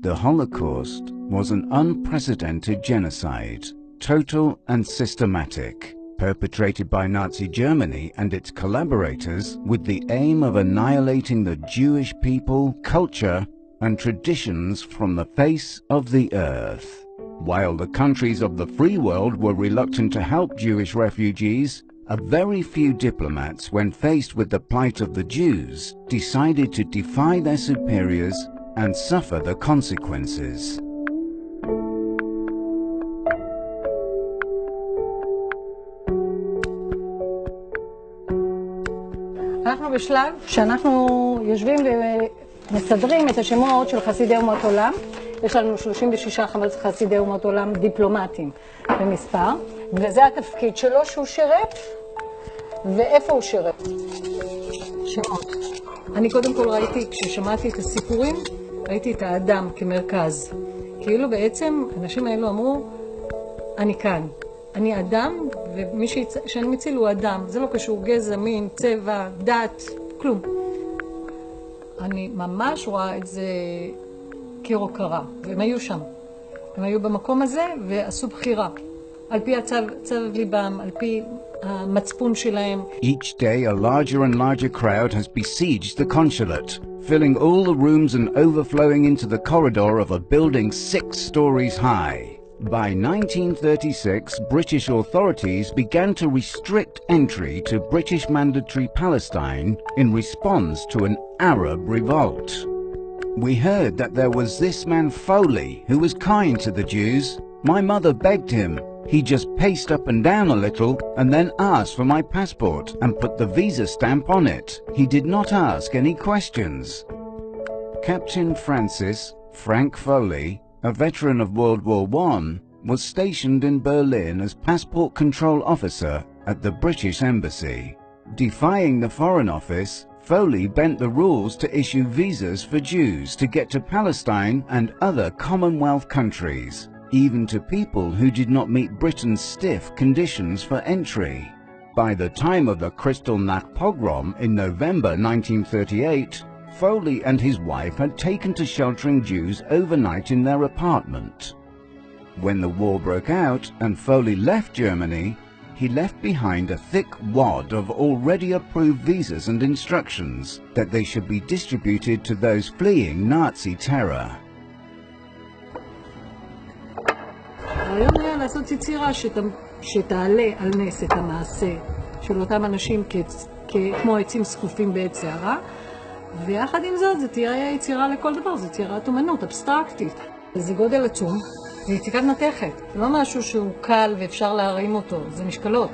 The Holocaust was an unprecedented genocide, total and systematic, perpetrated by Nazi Germany and its collaborators with the aim of annihilating the Jewish people, culture, and traditions from the face of the earth. While the countries of the free world were reluctant to help Jewish refugees, a very few diplomats, when faced with the plight of the Jews, decided to defy their superiors and suffer the consequences. אנחנו בשלב שאנחנו יושבים ומסדרים את השמות של חסידי אומות עולם. יש לנו 36 חסידי אומות עולם דיפלומטיים במספר, וזה התפקיד שלו שהוא שירת, ואיפה הוא שירת. שמות. אני קודם כל ראיתי, כששמעתי את הסיפורים, ראיתי את האדם כמרכז. כאילו בעצם אנשים האלו אמרו, אני כאן. אני אדם, ומי שאני מציל הוא אדם. זה לא קשור גזע, מין, צבע, דת, כלום. אני ממש רואה את זה כהוקרה, והם היו שם. הם היו במקום הזה ועשו בחירה. על פי צו ליבם, על פי המצפון שלהם. Each day a larger and larger crowd has besieged the consulate, filling all the rooms and overflowing into the corridor of a building 6 stories high. By 1936, British authorities began to restrict entry to British Mandatory Palestine in response to an Arab revolt. We heard that there was this man Foley who was kind to the Jews. My mother begged him. He just paced up and down a little and then asked for my passport and put the visa stamp on it. He did not ask any questions. Captain Frank Foley, a veteran of World War I, was stationed in Berlin as passport control officer at the British Embassy. Defying the Foreign Office, Foley bent the rules to issue visas for Jews to get to Palestine and other Commonwealth countries, even to people who did not meet Britain's stiff conditions for entry. By the time of the Kristallnacht pogrom in November 1938, Foley and his wife had taken to sheltering Jews overnight in their apartment. When the war broke out and Foley left Germany, he left behind a thick wad of already approved visas and instructions that they should be distributed to those fleeing Nazi terror. הרעיון היה לעשות יצירה שתעלה על נס את המעשה של אותם אנשים כמו עצים סחופים בעת שערה, ויחד עם זאת זה תהיה יצירה לכל דבר, זה יצירת אומנות אבסטרקטית. זה גודל עצום, זה יציקת מתכת, זה לא משהו שהוא קל ואפשר להרים אותו, זה משקלות,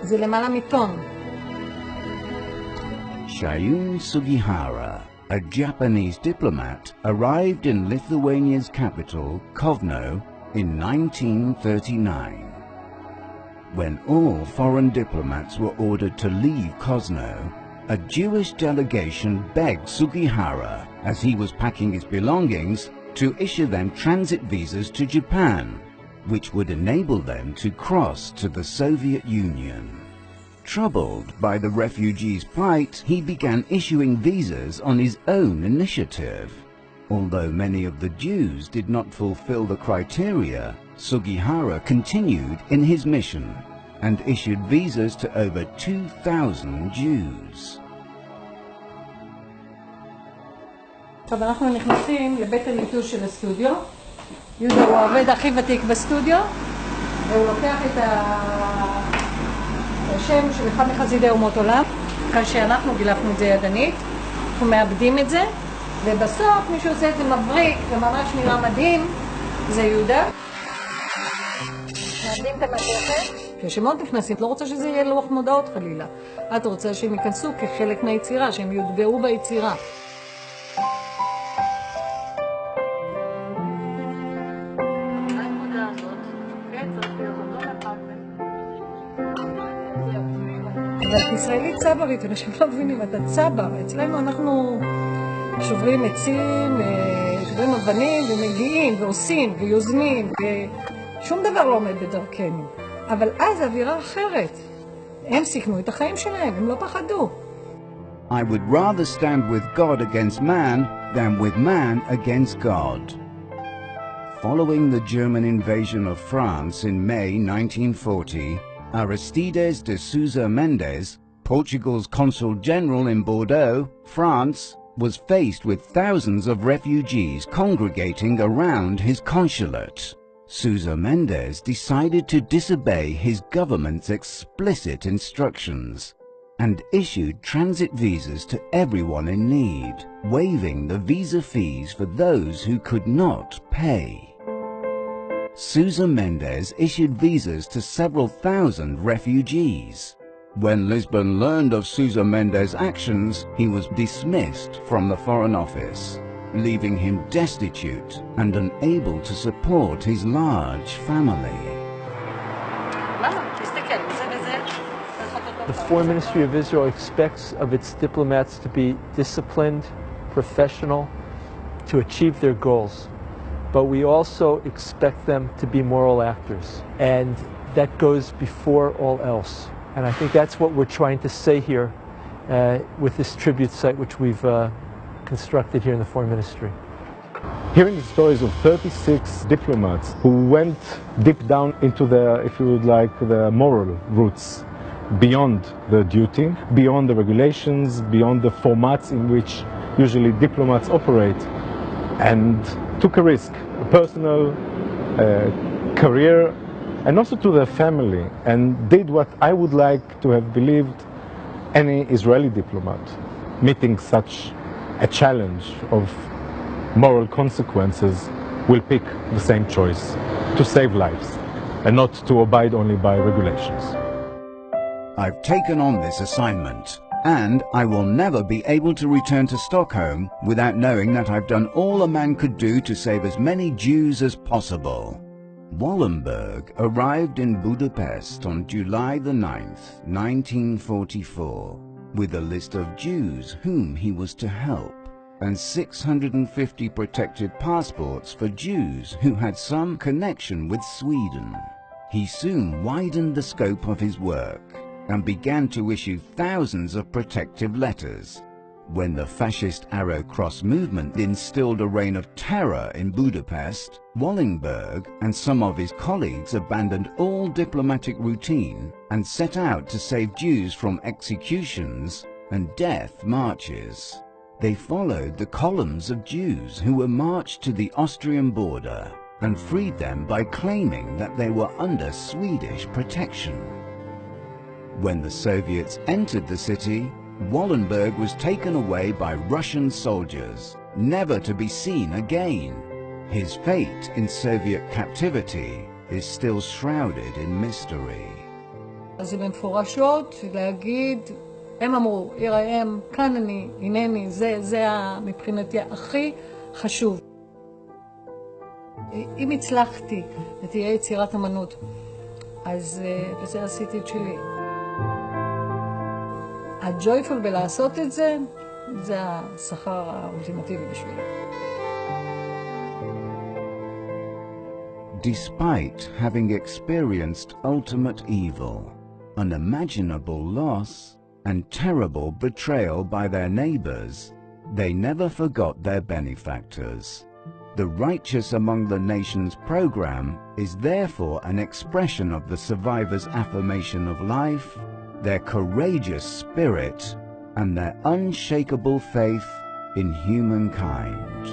זה למעלה מטון. Shayun Sugihara, a Japanese diplomat, arrived in Lithuania's capital, Kovno, in 1939. When all foreign diplomats were ordered to leave Kozno, a Jewish delegation begged Sugihara, as he was packing his belongings, to issue them transit visas to Japan, which would enable them to cross to the Soviet Union. Troubled by the refugees' plight, he began issuing visas on his own initiative. Although many of the Jews did not fulfill the criteria, Sugihara continued in his mission and issued visas to over 2,000 Jews. עכשיו אנחנו נכנסים לבית הליטוש של הסטודיו. יהודה הוא העובד הכי ותיק בסטודיו, והוא לוקח את השם של אחד מחסידי אומות עולם. אחרי שאנחנו גילפנו את זה ידנית, אנחנו מאבדים את זה, ובסוף מישהו עושה את זה מבריק וממש נראה מדהים, זה יהודה. מאבדים את המתכת. כששמות נכנסים, לא רוצה שזה יהיה לוח מודעות חלילה. את רוצה שהם ייכנסו כחלק מהיצירה, שהם יודבעו ביצירה. אבל כישראלית צברית, אנשים לא מבינים, אתה צבר. אצלנו אנחנו שוברים עצים, שוברים אבנים ומגיעים ועושים ויוזמים ושום דבר לא עומד בדרכנו. אבל אז אווירה אחרת. הם סיכנו את החיים שלהם, הם לא פחדו. I would rather stand with God against man than with man against God. Following the German invasion of France in May 1940, Aristides de Sousa Mendes, Portugal's consul general in Bordeaux, France, was faced with thousands of refugees congregating around his consulate. Sousa Mendes decided to disobey his government's explicit instructions and issued transit visas to everyone in need, waiving the visa fees for those who could not pay. Sousa Mendes issued visas to several thousand refugees. When Lisbon learned of Sousa Mendes' actions, he was dismissed from the Foreign Office, leaving him destitute and unable to support his large family. The Foreign Ministry of Israel expects of its diplomats to be disciplined, professional, to achieve their goals. But we also expect them to be moral actors, and that goes before all else. And I think that's what we're trying to say here with this tribute site which we've constructed here in the Foreign Ministry. Hearing the stories of 36 diplomats who went deep down into the, if you would like, the moral roots, beyond the duty, beyond the regulations, beyond the formats in which usually diplomats operate, and took a risk, a personal career, and also to their family, and did what I would like to have believed any Israeli diplomat meeting such a challenge of moral consequences will pick the same choice, to save lives and not to abide only by regulations. I've taken on this assignment, and I will never be able to return to Stockholm without knowing that I've done all a man could do to save as many Jews as possible. Wallenberg arrived in Budapest on July the 9th, 1944, with a list of Jews whom he was to help, and 650 protected passports for Jews who had some connection with Sweden. He soon widened the scope of his work and began to issue thousands of protective letters. When the fascist Arrow Cross movement instilled a reign of terror in Budapest, Wallenberg and some of his colleagues abandoned all diplomatic routine and set out to save Jews from executions and death marches. They followed the columns of Jews who were marched to the Austrian border and freed them by claiming that they were under Swedish protection. When the Soviets entered the city, Wallenberg was taken away by Russian soldiers, never to be seen again. His fate in Soviet captivity is still shrouded in mystery. אז זה במפורשות להגיד, הם אמרו, יראם, כאן אני, הנני, זה מבחינתי הכי חשוב. אם הצלחתי ותהיה יצירת אמנות, אז בזה עשיתי את שלי. הג'ויפול בלעשות את זה, זה השכר האולטימטיבי בשבילי. Despite having experienced ultimate evil, unimaginable loss, and terrible betrayal by their neighbors, they never forgot their benefactors. The Righteous Among the Nations program is therefore an expression of the survivors' affirmation of life, their courageous spirit, and their unshakable faith in humankind.